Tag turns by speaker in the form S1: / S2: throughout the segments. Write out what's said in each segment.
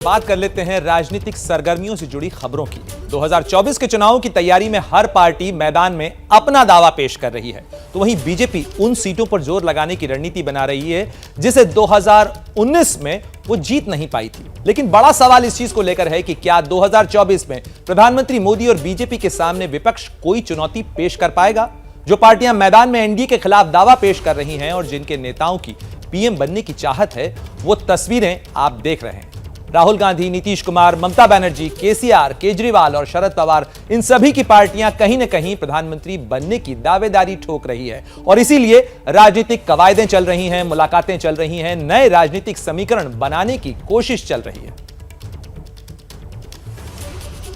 S1: बात कर लेते हैं राजनीतिक सरगर्मियों से जुड़ी खबरों की। 2024 के चुनावों की तैयारी में हर पार्टी मैदान में अपना दावा पेश कर रही है, तो वहीं बीजेपी उन सीटों पर जोर लगाने की रणनीति बना रही है जिसे 2019 में वो जीत नहीं पाई थी। लेकिन बड़ा सवाल इस चीज को लेकर है कि क्या 2024 में प्रधानमंत्री मोदी और बीजेपी के सामने विपक्ष कोई चुनौती पेश कर पाएगा? जो पार्टियां मैदान में एनडीए के खिलाफ दावा पेश कर रही हैं और जिनके नेताओं की पीएम बनने की चाहत है, वो तस्वीरें आप देख रहे हैं। राहुल गांधी, नीतीश कुमार, ममता बनर्जी, केसीआर, केजरीवाल और शरद पवार, इन सभी की पार्टियां कहीं न कहीं प्रधानमंत्री बनने की दावेदारी ठोक रही है और इसीलिए राजनीतिक कवायदें चल रही हैं, मुलाकातें चल रही हैं, नए राजनीतिक समीकरण बनाने की कोशिश चल रही है।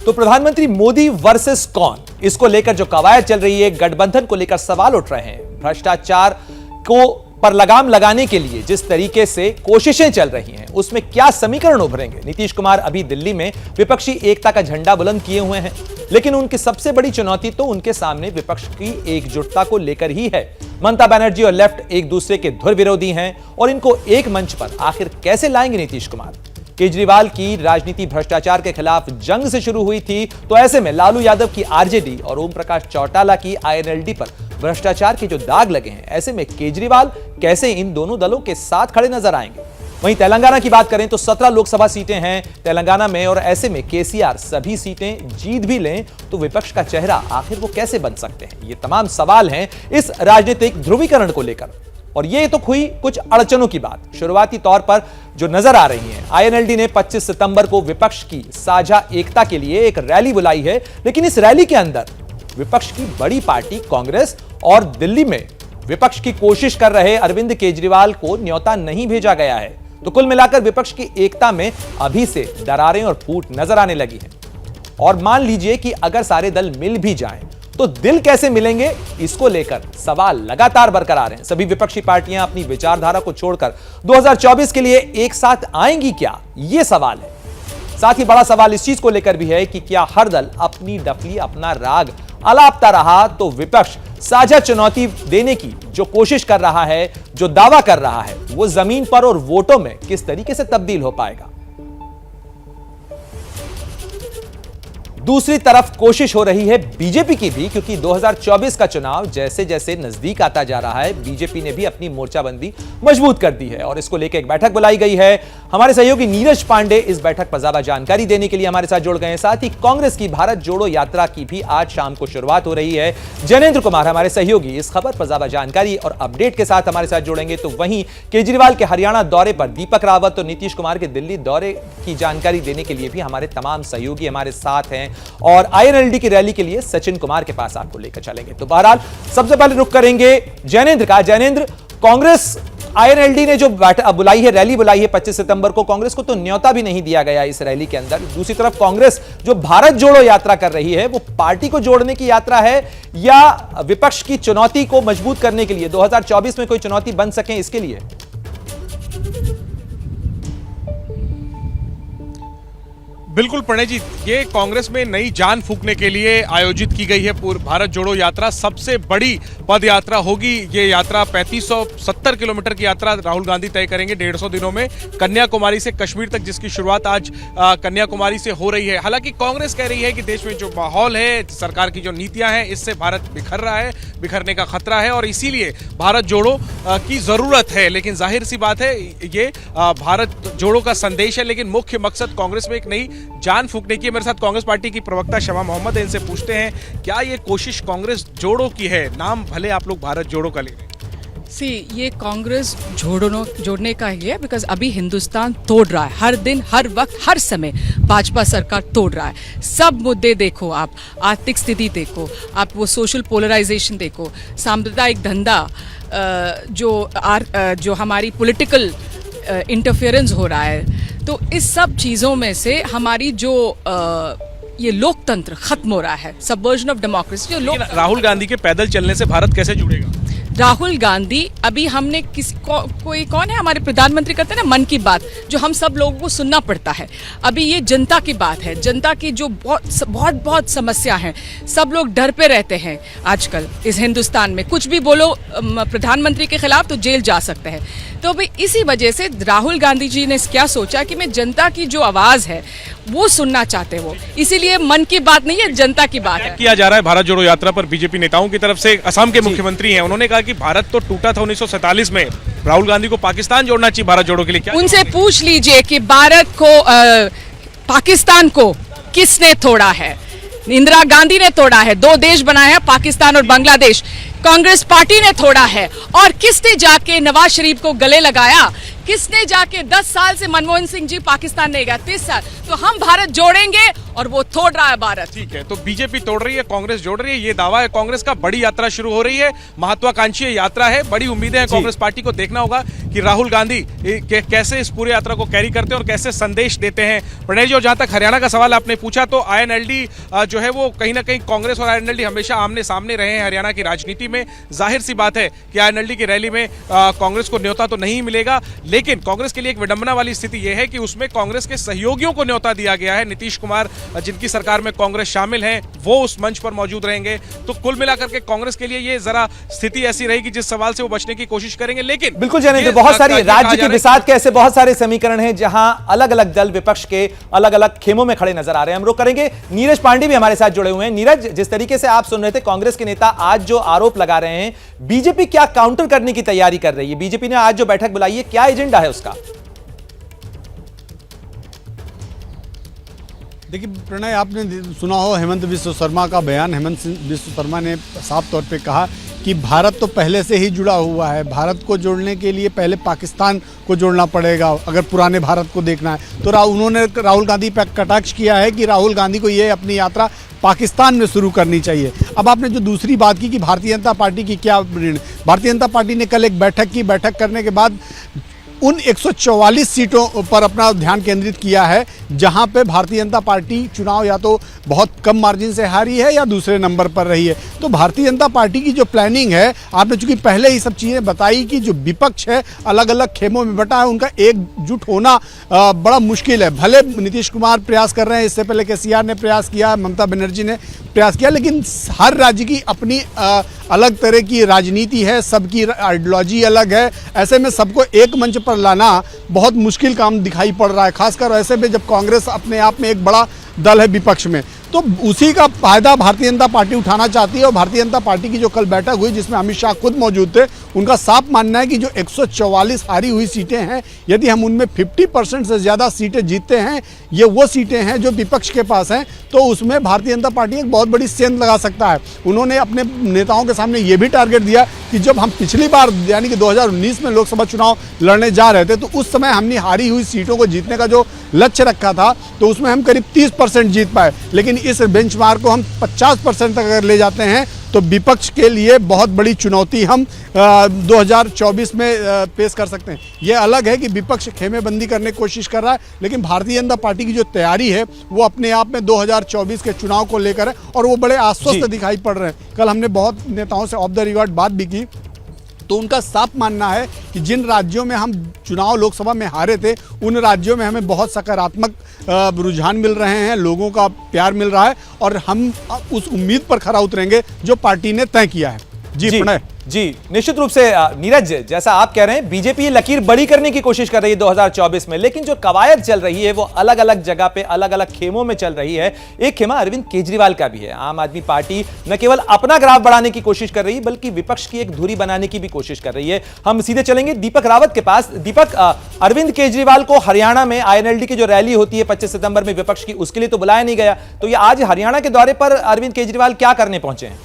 S1: तो प्रधानमंत्री मोदी वर्सेस कौन, इसको लेकर जो कवायद चल रही है, गठबंधन को लेकर सवाल उठ रहे हैं। भ्रष्टाचार को पर लगाम लगाने के लिए जिस तरीके से कोशिशें चल रही हैं, उसमें क्या समीकरण उभरेंगे? नीतीश कुमार अभी दिल्ली में विपक्षी एकता का झंडा बुलंद किए हुए हैं, लेकिन उनकी सबसे बड़ी चुनौती तो उनके सामने विपक्ष की एकजुटता को लेकर ही है। ममता बनर्जी और लेफ्ट एक दूसरे के धुर विरोधी हैं और इनको एक मंच पर आखिर कैसे लाएंगे नीतीश कुमार? केजरीवाल की राजनीति भ्रष्टाचार के खिलाफ जंग से शुरू हुई थी, तो ऐसे में लालू यादव की आरजेडी और ओम प्रकाश चौटाला की आईएनएलडी पर भ्रष्टाचार के जो दाग लगे हैं, ऐसे में केजरीवाल कैसे इन दोनों दलों के साथ खड़े नजर आएंगे? वहीं तेलंगाना की बात करें तो 17 लोकसभा सीटें हैं तेलंगाना में और ऐसे में केसीआर सभी सीटें जीत भी लें तो विपक्ष का चेहरा आखिर वो कैसे बन सकते हैं? ये तमाम सवाल हैं इस राजनीतिक ध्रुवीकरण को लेकर। और ये तो हुई कुछ अड़चनों की बात शुरुआती तौर पर जो नजर आ रही हैं। आईएनएलडी ने 25 सितंबर को विपक्ष की साझा एकता के लिए एक रैली बुलाई है, लेकिन इस रैली के अंदर विपक्ष की बड़ी पार्टी कांग्रेस और दिल्ली में विपक्ष की कोशिश कर रहे अरविंद केजरीवाल को न्योता नहीं भेजा गया है। तो कुल मिलाकर विपक्ष की एकता में अभी से दरारें और फूट नजर आने लगी हैं। और मान लीजिए कि अगर सारे दल मिल भी जाएं, तो दिल कैसे मिलेंगे, इसको लेकर सवाल लगातार बरकरार हैं। सभी विपक्षी पार्टियां अपनी विचारधारा को छोड़कर 2024 के लिए एक साथ आएंगी क्या, यह सवाल है। साथ ही बड़ा सवाल इस चीज को लेकर भी है कि क्या हर दल अपनी डफली, अपना राग अलापता रहा तो विपक्ष साझा चुनौती देने की जो कोशिश कर रहा है, जो दावा कर रहा है, वो जमीन पर और वोटों में किस तरीके से तब्दील हो पाएगा? दूसरी तरफ कोशिश हो रही है बीजेपी की भी, क्योंकि 2024 का चुनाव जैसे जैसे नजदीक आता जा रहा है, बीजेपी ने भी अपनी मोर्चाबंदी मजबूत कर दी है और इसको लेकर एक बैठक बुलाई गई है। हमारे सहयोगी नीरज पांडे इस बैठक पर ज्यादा जानकारी देने के लिए हमारे साथ जुड़ गए हैं। साथ ही कांग्रेस की भारत जोड़ो यात्रा की भी आज शाम को शुरुआत हो रही है। जैनेंद्र कुमार हमारे सहयोगी इस खबर पर ज्यादा जानकारी और अपडेट के साथ हमारे साथ जुड़ेंगे। तो वहीं केजरीवाल के हरियाणा दौरे पर दीपक रावत और नीतीश कुमार के दिल्ली दौरे की जानकारी देने के लिए भी हमारे तमाम सहयोगी हमारे साथ हैं और आईएनएलडी की रैली के लिए सचिन कुमार के पास आपको लेकर चलेंगे। तो बहरहाल सबसे पहले रुख करेंगे जैनेंद्र का। जैनेंद्र, कांग्रेस आईएनएलडी ने जो बुलाई है, रैली बुलाई है 25 सितंबर को, कांग्रेस को तो न्योता भी नहीं दिया गया इस रैली के अंदर। दूसरी तरफ कांग्रेस जो भारत जोड़ो यात्रा कर रही है, वो पार्टी को जोड़ने की यात्रा है या विपक्ष की चुनौती को मजबूत करने के लिए, 2024 में कोई चुनौती बन सके इसके लिए?
S2: बिल्कुल प्रणय जी, ये कांग्रेस में नई जान फूंकने के लिए आयोजित की गई है भारत जोड़ो यात्रा। सबसे बड़ी पद यात्रा होगी ये यात्रा। 3570 किलोमीटर की यात्रा राहुल गांधी तय करेंगे 150 दिनों में, कन्याकुमारी से कश्मीर तक, जिसकी शुरुआत आज कन्याकुमारी से हो रही है। हालांकि कांग्रेस कह रही है कि देश में जो माहौल है, सरकार की जो नीतियां हैं, इससे भारत बिखर रहा है, बिखरने का खतरा है और इसीलिए भारत जोड़ो की जरूरत है। लेकिन जाहिर सी बात है, ये भारत जोड़ो का संदेश है, लेकिन मुख्य मकसद कांग्रेस में एक नई जान फूंकने की। मेरे साथ कांग्रेस पार्टी की प्रवक्ता शमा मोहम्मद है, इनसे पूछते हैं क्या ये कोशिश कांग्रेस जोड़ो की है? नाम भले आप लोग भारत जोड़ो का ले लें,
S3: ये कांग्रेस जोड़ने का ही है, बिकॉज अभी हिंदुस्तान तोड़ रहा है, हर दिन, हर वक्त, हर समय भाजपा सरकार तोड़ रहा है। सब मुद्दे देखो आप, आर्थिक स्थिति देखो आप, वो सोशल पोलराइजेशन देखो, सांप्रदायिक धंधा, जो हमारी पॉलिटिकल इंटरफेरेंस हो रहा है, तो इस सब चीज़ों में से हमारी जो ये लोकतंत्र खत्म हो रहा है, subversion of democracy.
S2: Rahul Gandhi के पैदल चलने से भारत कैसे जुड़ेगा?
S3: राहुल गांधी, अभी हमने कोई कौन है हमारे प्रधानमंत्री, कहते हैं ना मन की बात, जो हम सब लोगों को सुनना पड़ता है। अभी ये जनता की बात है, जनता की जो बहुत समस्या है। सब लोग डर पे रहते हैं आजकल इस हिंदुस्तान में, कुछ भी बोलो प्रधानमंत्री के खिलाफ तो जेल जा सकते हैं। तो भी इसी वजह से राहुल गांधी जी ने क्या सोचा कि मैं जनता की जो आवाज है वो सुनना चाहते वो, इसीलिए मन की बात नहीं है, जनता की बात है।
S2: किया जा रहा है भारत जोड़ो यात्रा पर बीजेपी नेताओं की तरफ से। असम के मुख्यमंत्री हैं, उन्होंने कहा कि भारत तो टूटा था 1947 में, राहुल गांधी को पाकिस्तान जोड़ना चाहिए भारत जोड़ो के लिए। क्या
S3: उनसे पूछ लीजिए कि भारत को पाकिस्तान को किसने तोड़ा है? इंदिरा गांधी ने तोड़ा है, 2 देश बनाए हैं, पाकिस्तान और बांग्लादेश। कांग्रेस पार्टी ने तोड़ा है। और किसने जाके नवाज शरीफ को गले लगाया? किसने जाके 10 साल से मनमोहन सिंह जी पाकिस्तान नहीं गया, 30 साल। तो हम भारत जोड़ेंगे और वो तोड़ रहा है भारत।
S2: ठीक है, तो बीजेपी तोड़ रही है, कांग्रेस जोड़ रही है, ये दावा है कांग्रेस का। बड़ी यात्रा शुरू हो रही है, महत्वाकांक्षी यात्रा है, बड़ी उम्मीदें हैं कांग्रेस पार्टी को। देखना होगा कि राहुल गांधी कैसे इस पूरे यात्रा को कैरी करते हैं और कैसे संदेश देते हैं। प्रणय जी, और जहां तक हरियाणा का सवाल आपने पूछा, तो आईएनएलडी जो है वो कहीं ना कहीं कांग्रेस और आईएनएलडी हमेशा आमने सामने रहे हैं हरियाणा की राजनीति में। जाहिर सी बात है कि आईएनएलडी की रैली में कांग्रेस को न्योता तो नहीं मिलेगा, लेकिन कांग्रेस के लिए एक विडंबना वाली स्थिति यह है कि उसमें कांग्रेस के सहयोगियों को न्योता दिया गया है। नीतीश कुमार, जिनकी सरकार में कांग्रेस शामिल है, वो उस मंच पर मौजूद रहेंगे। तो कुल मिलाकर के कांग्रेस के लिए ये जरा स्थिति ऐसी रहेगी जिस सवाल से वो बचने की कोशिश करेंगे। लेकिन
S1: बिल्कुल जैनेंद्र, बहुत सारी राज्य के विसात के ऐसे बहुत सारे समीकरण हैं जहां अलग अलग दल विपक्ष के अलग अलग खेमों में खड़े नजर आ रहे हैं। हम रुक करेंगे, नीरज पांडे भी हमारे साथ जुड़े हुए हैं। नीरज, जिस तरीके से आप सुन रहे थे, कांग्रेस के नेता आज जो आरोप लगा रहे हैं, बीजेपी क्या काउंटर करने की तैयारी कर रही है? बीजेपी ने आज जो बैठक बुलाई है, क्या एजेंडा है उसका?
S4: देखिए प्रणय, आपने सुना हो हेमंत बिस्व शर्मा का बयान। हेमंत बिस्व शर्मा ने साफ तौर पे कहा कि भारत तो पहले से ही जुड़ा हुआ है, भारत को जोड़ने के लिए पहले पाकिस्तान को जोड़ना पड़ेगा अगर पुराने भारत को देखना है। तो उन्होंने राहुल गांधी पर कटाक्ष किया है कि राहुल गांधी को ये अपनी यात्रा पाकिस्तान में शुरू करनी चाहिए। अब आपने जो दूसरी बात की कि भारतीय जनता पार्टी की क्या, भारतीय जनता पार्टी ने कल एक बैठक की, बैठक करने के बाद उन 144 सीटों पर अपना ध्यान केंद्रित किया है जहां पे भारतीय जनता पार्टी चुनाव या तो बहुत कम मार्जिन से हारी है या दूसरे नंबर पर रही है। तो भारतीय जनता पार्टी की जो प्लानिंग है, आपने चूंकि पहले ही सब चीज़ें बताई कि जो विपक्ष है अलग अलग खेमों में बटा है, उनका एकजुट होना बड़ा मुश्किल है। भले नीतीश कुमार प्रयास कर रहे हैं, इससे पहले केसीआर ने प्रयास किया, ममता बनर्जी ने प्रयास किया, लेकिन हर राज्य की अपनी अलग तरह की राजनीति है, सबकी आइडियोलॉजी अलग है। ऐसे में सबको एक मंच पर लाना बहुत मुश्किल काम दिखाई पड़ रहा है, खासकर ऐसे में जब कांग्रेस अपने आप में एक बड़ा दल है विपक्ष में। तो उसी का फायदा भारतीय जनता पार्टी उठाना चाहती है। और भारतीय जनता पार्टी की जो कल बैठक हुई जिसमें अमित शाह खुद मौजूद थे, उनका साफ मानना है कि जो 144 हारी हुई सीटें हैं, यदि हम उनमें 50% से ज़्यादा सीटें जीतते हैं, ये वो सीटें हैं जो विपक्ष के पास हैं, तो उसमें भारतीय जनता पार्टी एक बहुत बड़ी सेंध लगा सकता है। उन्होंने अपने नेताओं के सामने ये भी टारगेट दिया कि जब हम पिछली बार यानी कि 2019 में लोकसभा चुनाव लड़ने जा रहे थे, तो उस समय हमने हारी हुई सीटों को जीतने का जो लक्ष्य रखा था, तो उसमें हम करीब 30% जीत पाए। लेकिन इस बेंचमार्क को हम 50% तक अगर ले जाते हैं तो विपक्ष के लिए बहुत बड़ी चुनौती हम 2024 में पेश कर सकते हैं। ये अलग है कि विपक्ष खेमेबंदी करने की कोशिश कर रहा है, लेकिन भारतीय जनता पार्टी की जो तैयारी है वो अपने आप में 2024 के चुनाव को लेकर है और वो बड़े आश्वस्त दिखाई पड़ रहे हैं। कल हमने बहुत नेताओं से ऑफ द रिकॉर्ड बात भी की, तो उनका साफ मानना है कि जिन राज्यों में हम चुनाव लोकसभा में हारे थे, उन राज्यों में हमें बहुत सकारात्मक रुझान मिल रहे हैं, लोगों का प्यार मिल रहा है और हम उस उम्मीद पर खरा उतरेंगे जो पार्टी ने तय किया है। जी प्रणय।
S1: जी निश्चित रूप से नीरज, जैसा आप कह रहे हैं, बीजेपी लकीर बड़ी करने की कोशिश कर रही है 2024 में, लेकिन जो कवायद चल रही है वो अलग अलग जगह पे अलग अलग खेमों में चल रही है। एक खेमा अरविंद केजरीवाल का भी है। आम आदमी पार्टी न केवल अपना ग्राफ बढ़ाने की कोशिश कर रही है बल्कि विपक्ष की एक धुरी बनाने की भी कोशिश कर रही है। हम सीधे चलेंगे दीपक रावत के पास। दीपक, अरविंद केजरीवाल को हरियाणा में आईएनएलडी की जो रैली होती है 25 सितंबर में विपक्ष की, उसके लिए तो बुलाया नहीं गया, तो ये आज हरियाणा के दौरे पर अरविंद केजरीवाल क्या करने पहुंचे हैं?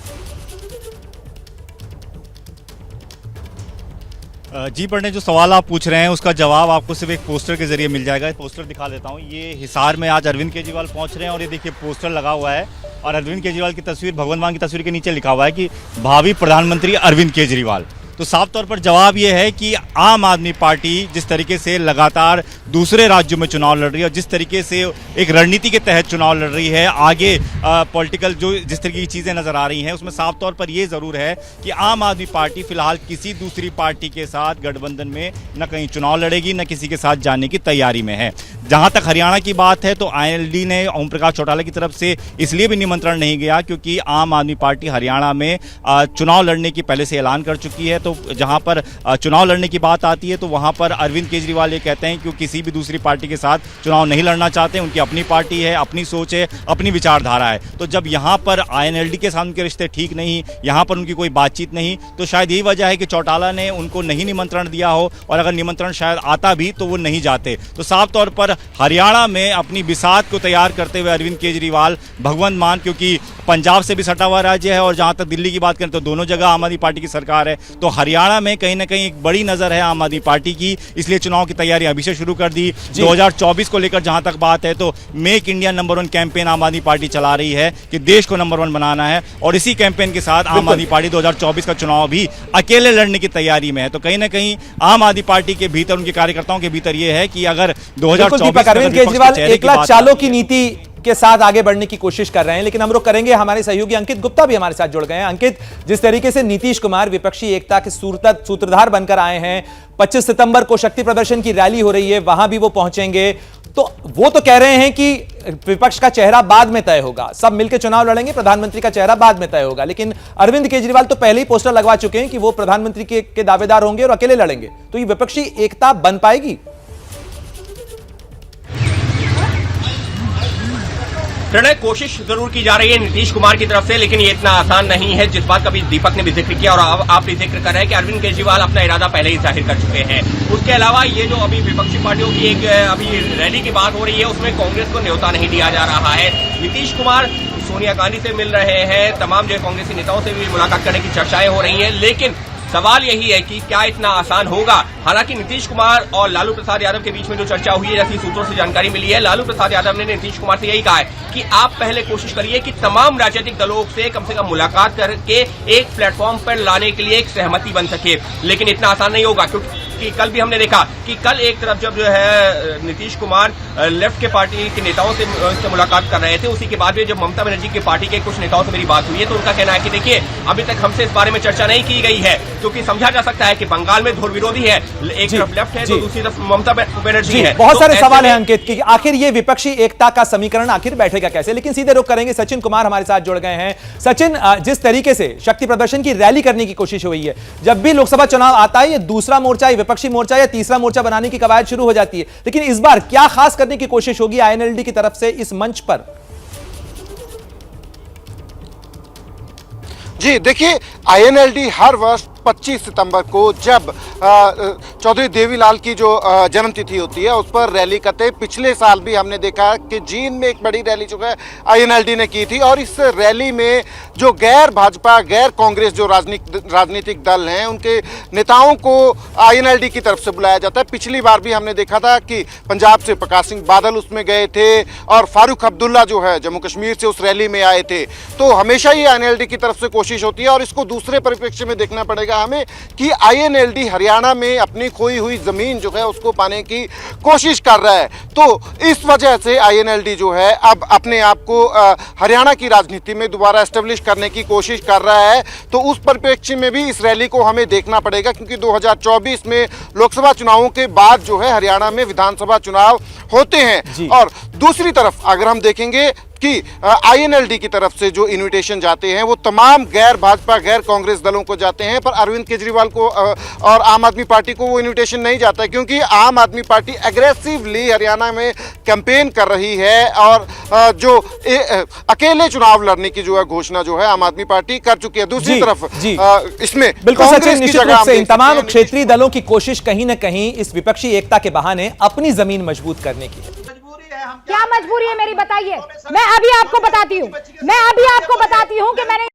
S5: जी प्रणय, जो सवाल आप पूछ रहे हैं उसका जवाब आपको सिर्फ एक पोस्टर के जरिए मिल जाएगा। पोस्टर दिखा देता हूँ। ये हिसार में आज अरविंद केजरीवाल पहुंच रहे हैं और ये देखिए पोस्टर लगा हुआ है और अरविंद केजरीवाल की तस्वीर, भगवंत मान की तस्वीर के नीचे लिखा हुआ है कि भावी प्रधानमंत्री अरविंद केजरीवाल। तो साफ तौर पर जवाब ये है कि आम आदमी पार्टी जिस तरीके से लगातार दूसरे राज्यों में चुनाव लड़ रही है और जिस तरीके से एक रणनीति के तहत चुनाव लड़ रही है, आगे पॉलिटिकल जो जिस तरीके की चीज़ें नज़र आ रही हैं, उसमें साफ तौर पर ये ज़रूर है कि आम आदमी पार्टी फिलहाल किसी दूसरी पार्टी के साथ गठबंधन में न कहीं चुनाव लड़ेगी, न किसी के साथ जाने की तैयारी में है। जहां तक हरियाणा की बात है तो INLD ने ओम प्रकाश चौटाला की तरफ से इसलिए भी निमंत्रण नहीं गया क्योंकि आम आदमी पार्टी हरियाणा में चुनाव लड़ने की पहले से ऐलान कर चुकी है। तो जहां पर चुनाव लड़ने की बात आती है तो वहां पर अरविंद केजरीवाल ये कहते हैं कि वो किसी भी दूसरी पार्टी के साथ चुनाव नहीं लड़ना चाहते, उनकी अपनी पार्टी है, अपनी सोच है, अपनी विचारधारा है। तो जब यहाँ पर INLD के साथ उनके रिश्ते ठीक नहीं, यहाँ पर उनकी कोई बातचीत नहीं, तो शायद यही वजह है कि चौटाला ने उनको नहीं निमंत्रण दिया हो, और अगर निमंत्रण शायद आता भी तो वो नहीं जाते। तो साफ तौर पर हरियाणा में अपनी बिसात को तैयार करते हुए अरविंद केजरीवाल भगवंत मान, क्योंकि पंजाब से भी सटा हुआ राज्य है और जहां तक दिल्ली की बात करें तो दोनों जगह आम आदमी पार्टी की सरकार है, तो हरियाणा में कहीं ना कहीं एक बड़ी नजर है आम आदमी पार्टी की, इसलिए चुनाव की तैयारी अभी से शुरू कर दी। 2024 को लेकर जहां तक बात है तो मेक इंडिया नंबर 1 कैंपेन आम आदमी पार्टी चला रही है कि देश को नंबर 1 बनाना है, और इसी कैंपेन के साथ आम आदमी पार्टी 2024 का चुनाव भी अकेले लड़ने की तैयारी में है। तो कहीं ना कहीं आम आदमी पार्टी के भीतर, उनके कार्यकर्ताओं के भीतर यह है कि अगर 2024
S1: अरविंद केजरीवाल एकला चालों की नीति के साथ आगे बढ़ने की कोशिश कर रहे हैं, लेकिन हम रुक करेंगे। हमारे सहयोगी अंकित गुप्ता भी हमारे साथ जुड़ गए हैं। अंकित, जिस तरीके से नीतीश कुमार विपक्षी एकता के सूत्रधार बनकर आए हैं, 25 सितंबर को शक्ति प्रदर्शन की रैली हो रही है, वहां भी वो पहुंचेंगे, तो वो तो कह रहे हैं कि विपक्ष का चेहरा बाद में तय होगा, सब मिलकर चुनाव लड़ेंगे, प्रधानमंत्री का चेहरा बाद में तय होगा। लेकिन अरविंद केजरीवाल तो पहले ही पोस्टर लगवा चुके हैं कि वो प्रधानमंत्री के दावेदार होंगे और अकेले लड़ेंगे। तो ये विपक्षी एकता बन पाएगी?
S6: प्रणय, कोशिश जरूर की जा रही है नीतीश कुमार की तरफ से, लेकिन ये इतना आसान नहीं है, जिस बात का भी दीपक ने भी जिक्र किया और आप भी जिक्र कर रहे हैं कि अरविंद केजरीवाल अपना इरादा पहले ही जाहिर कर चुके हैं। उसके अलावा ये जो अभी विपक्षी पार्टियों की एक अभी रैली की बात हो रही है, उसमें कांग्रेस को न्योता नहीं दिया जा रहा है। नीतीश कुमार सोनिया गांधी से मिल रहे हैं, तमाम जो कांग्रेसी नेताओं से भी मुलाकात करने की चर्चाएं हो रही हैं, लेकिन सवाल यही है कि क्या इतना आसान होगा। हालांकि नीतीश कुमार और लालू प्रसाद यादव के बीच में जो चर्चा हुई है, जैसी सूत्रों से जानकारी मिली है, लालू प्रसाद यादव ने नीतीश कुमार से यही कहा है कि आप पहले कोशिश करिए कि तमाम राजनीतिक दलों से कम मुलाकात करके एक प्लेटफॉर्म पर लाने के लिए एक सहमति बन सके। लेकिन इतना आसान नहीं होगा, क्योंकि कल भी हमने देखा कि कल एक तरफ जब जो है नीतीश कुमार लेफ्ट के पार्टी के नेताओं से मुलाकात कर रहे थे, उसी के बाद भी जब ममता बनर्जी की पार्टी के कुछ नेताओं से मेरी बात हुई है, तो उनका कहना है कि देखिए अभी तक हमसे इस बारे में चर्चा नहीं की गई है, क्योंकि समझा जा सकता है कि बंगाल में धुर विरोधी है, एक तरफ लेफ्ट है तो दूसरी तरफ ममता बनर्जी है।
S1: बहुत सारे सवाल हैं अंकित कि आखिर ये विपक्षी एकता का समीकरण आखिर बैठेगा कैसे, लेकिन सीधे रुख करेंगे। सचिन कुमार हमारे साथ जुड़ गए हैं। सचिन, जिस तरीके से शक्ति प्रदर्शन की रैली करने की कोशिश हुई है, जब भी लोकसभा चुनाव आता है, ये दूसरा मोर्चा, विपक्षी मोर्चा या तीसरा मोर्चा बनाने की कवायद शुरू हो जाती है, लेकिन इस बार क्या खास करने की कोशिश होगी INLD की तरफ से इस मंच पर?
S7: जी देखिए, INLD हर वर्ष 25 सितंबर को जब चौधरी देवीलाल की जो जन्मतिथि होती है उस पर रैली करते हैं। पिछले साल भी हमने देखा कि जींद में एक बड़ी रैली जो है INLD ने की थी, और इस रैली में जो गैर भाजपा गैर कांग्रेस जो राजनीतिक दल हैं उनके नेताओं को INLD की तरफ से बुलाया जाता है। पिछली बार भी हमने देखा था कि पंजाब से प्रकाश सिंह बादल उसमें गए थे और फारूक अब्दुल्ला जो है जम्मू कश्मीर से उस रैली में आए थे। तो हमेशा ही INLD की तरफ से कोशिश होती है, और इसको दूसरे परिप्रेक्ष्य में देखना पड़ेगा हमें कि INLD हरियाणा में अपनी खोई हुई जमीन जो है उसको पाने की कोशिश कर रहा है। तो इस वजह से INLD जो है अब अपने आप को हरियाणा की राजनीति में दोबारा एस्टेब्लिश करने की कोशिश कर रहा है। तो उस परिप्रेक्ष्य में भी इस रैली को हमें देखना पड़ेगा, क्योंकि 2024 में लोकसभा चुनावों के बाद जो है हरियाणा में विधानसभा चुनाव होते हैं। और दूसरी तरफ अगर हम देखेंगे कि INLD की तरफ से जो इन्विटेशन जाते हैं वो तमाम गैर भाजपा गैर कांग्रेस दलों को जाते हैं, पर अरविंद केजरीवाल को और आम आदमी पार्टी को वो इन्विटेशन नहीं जाता है, क्योंकि आम आदमी पार्टी एग्रेसिवली हरियाणा में कैंपेन कर रही है और जो अकेले चुनाव लड़ने की जो है घोषणा जो है आम आदमी पार्टी कर चुकी है। दूसरी तरफ इसमें
S1: बिल्कुल सचिन, निश्चित रूप से इन तमाम क्षेत्रीय दलों की कोशिश कहीं ना कहीं इस विपक्षी एकता के बहाने अपनी जमीन मजबूत करने की है।
S8: क्या मजबूरी है मेरी, बताइए। मैं अभी आपको बताती हूँ कि मैंने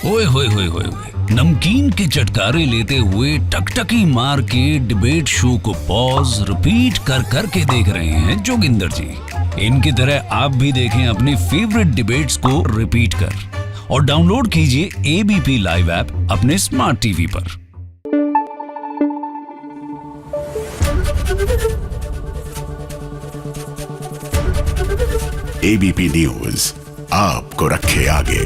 S9: ओए होए होए होए नमकीन के चटकारे लेते हुए टकटकी मार के डिबेट शो को पॉज रिपीट कर करके देख रहे हैं जोगिंदर जी। इनकी तरह आप भी देखें अपने फेवरेट डिबेट्स को रिपीट कर, और डाउनलोड कीजिए ABP लाइव ऐप अपने स्मार्ट टीवी पर।
S10: ABP न्यूज आपको रखे आगे।